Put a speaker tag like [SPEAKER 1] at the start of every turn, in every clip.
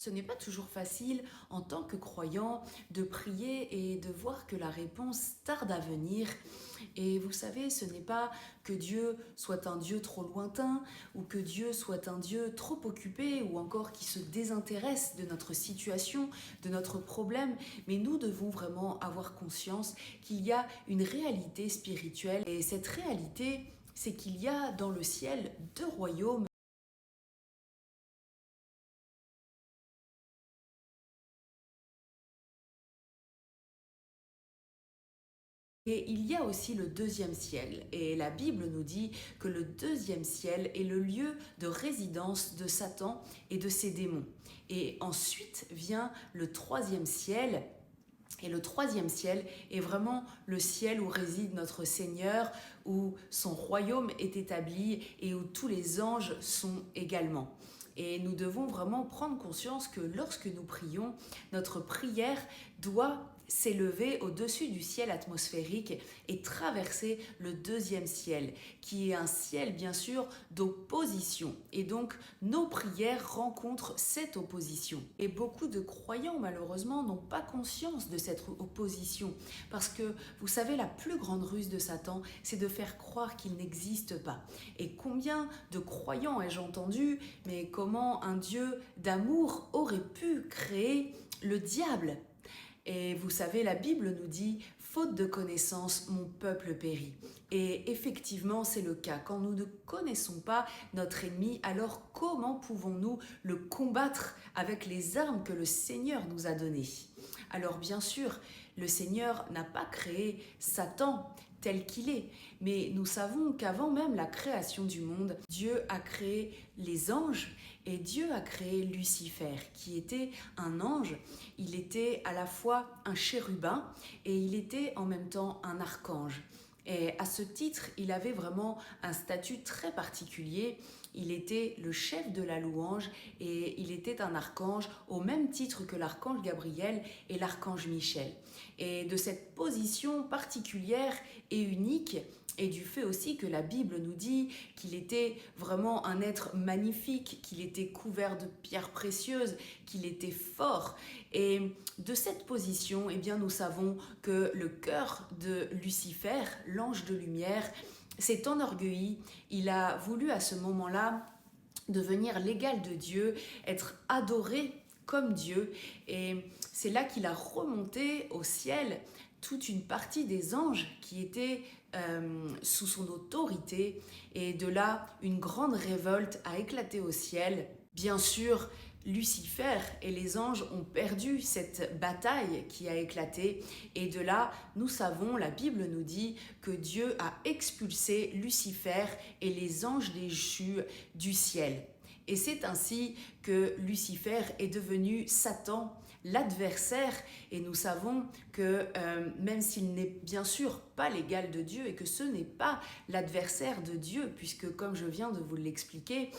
[SPEAKER 1] Ce n'est pas toujours facile en tant que croyant de prier et de voir que la réponse tarde à venir. Et vous savez, ce n'est pas que Dieu soit un Dieu trop lointain ou que Dieu soit un Dieu trop occupé ou encore qui se désintéresse de notre situation, de notre problème, mais nous devons vraiment avoir conscience qu'il y a une réalité spirituelle et cette réalité, c'est qu'il y a dans le ciel deux royaumes. Et il y a aussi le deuxième ciel. Et la Bible nous dit que le deuxième ciel est le lieu de résidence de Satan et de ses démons. Et ensuite vient le troisième ciel. Et le troisième ciel est vraiment le ciel où réside notre Seigneur, où son royaume est établi et où tous les anges sont également. Et nous devons vraiment prendre conscience que lorsque nous prions, notre prière doit s'élever au-dessus du ciel atmosphérique et traverser le deuxième ciel, qui est un ciel bien sûr d'opposition. Et donc nos prières rencontrent cette opposition. Et beaucoup de croyants malheureusement n'ont pas conscience de cette opposition, parce que vous savez, la plus grande ruse de Satan, c'est de faire croire qu'il n'existe pas. Et combien de croyants ai-je entendu, mais comment un Dieu d'amour aurait pu créer le diable? Et vous savez, la Bible nous dit, faute de connaissance, mon peuple périt. Et effectivement, c'est le cas. Quand nous ne connaissons pas notre ennemi, alors comment pouvons-nous le combattre avec les armes que le Seigneur nous a données? Alors bien sûr, le Seigneur n'a pas créé Satan tel qu'il est, mais nous savons qu'avant même la création du monde, Dieu a créé les anges et Dieu a créé Lucifer, qui était un ange. Il était à la fois un chérubin et il était en même temps un archange. Et à ce titre, il avait vraiment un statut très particulier. Il était le chef de la louange et il était un archange au même titre que l'archange Gabriel et l'archange Michel. Et de cette position particulière et unique, et du fait aussi que la Bible nous dit qu'il était vraiment un être magnifique, qu'il était couvert de pierres précieuses, qu'il était fort. Et de cette position, eh bien, nous savons que le cœur de Lucifer, l'ange de lumière, s'est enorgueilli. Il a voulu à ce moment-là devenir l'égal de Dieu, être adoré comme Dieu. Et c'est là qu'il a remonté au ciel toute une partie des anges qui étaient sous son autorité. Et de là, une grande révolte a éclaté au ciel. Bien sûr, Lucifer et les anges ont perdu cette bataille qui a éclaté. Et de là, nous savons, la Bible nous dit que Dieu a expulsé Lucifer et les anges déchus du ciel. Et c'est ainsi que Lucifer est devenu Satan, l'adversaire. Et nous savons que même s'il n'est bien sûr pas l'égal de Dieu et que ce n'est pas l'adversaire de Dieu, puisque comme je viens de vous l'expliquer,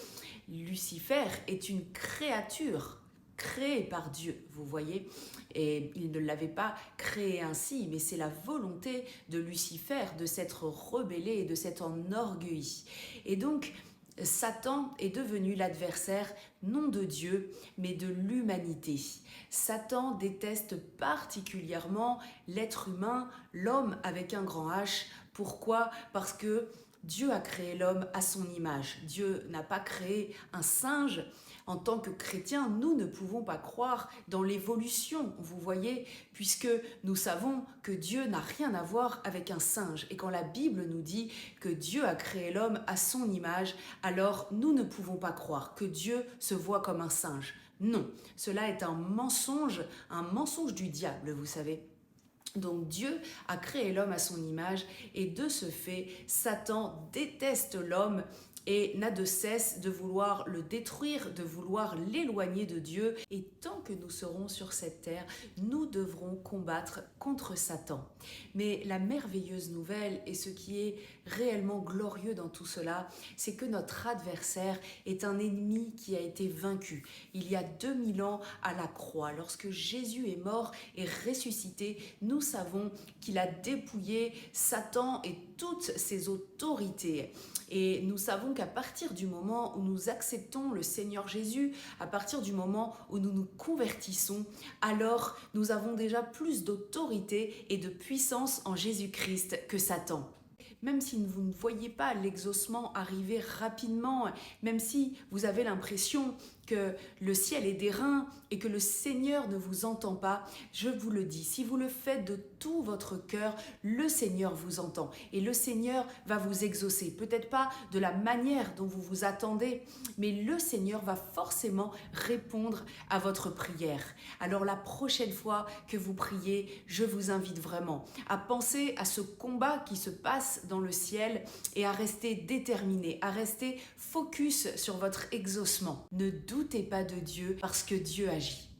[SPEAKER 1] Lucifer est une créature créée par Dieu, vous voyez, et il ne l'avait pas créé ainsi, mais c'est la volonté de Lucifer de s'être rebellé et de s'être enorgueilli. Et donc, Satan est devenu l'adversaire non de Dieu, mais de l'humanité. Satan déteste particulièrement l'être humain, l'homme avec un grand H. Pourquoi? Parce que Dieu a créé l'homme à son image. Dieu n'a pas créé un singe. En tant que chrétiens, nous ne pouvons pas croire dans l'évolution, vous voyez, puisque nous savons que Dieu n'a rien à voir avec un singe. Et quand la Bible nous dit que Dieu a créé l'homme à son image, alors nous ne pouvons pas croire que Dieu se voit comme un singe. Non, cela est un mensonge du diable, vous savez. Donc Dieu a créé l'homme à son image et de ce fait, Satan déteste l'homme et n'a de cesse de vouloir le détruire, de vouloir l'éloigner de Dieu. Et tant que nous serons sur cette terre, nous devrons combattre contre Satan. Mais la merveilleuse nouvelle et ce qui est réellement glorieux dans tout cela, c'est que notre adversaire est un ennemi qui a été vaincu. Il y a 2000 ans à la croix, lorsque Jésus est mort et ressuscité, nous savons qu'il a dépouillé Satan et toutes ses autorités. Et nous savons qu'à partir du moment où nous acceptons le Seigneur Jésus, à partir du moment où nous nous convertissons, alors nous avons déjà plus d'autorité et de puissance en Jésus-Christ que Satan. Même si vous ne voyez pas l'exaucement arriver rapidement, même si vous avez l'impression que le ciel est d'airain et que le Seigneur ne vous entend pas, je vous le dis, si vous le faites de tout votre cœur, le Seigneur vous entend et le Seigneur va vous exaucer. Peut-être pas de la manière dont vous vous attendez, mais le Seigneur va forcément répondre à votre prière. Alors la prochaine fois que vous priez, je vous invite vraiment à penser à ce combat qui se passe dans le ciel et à rester déterminé, à rester focus sur votre exaucement. Ne doutez pas de Dieu parce que Dieu agit.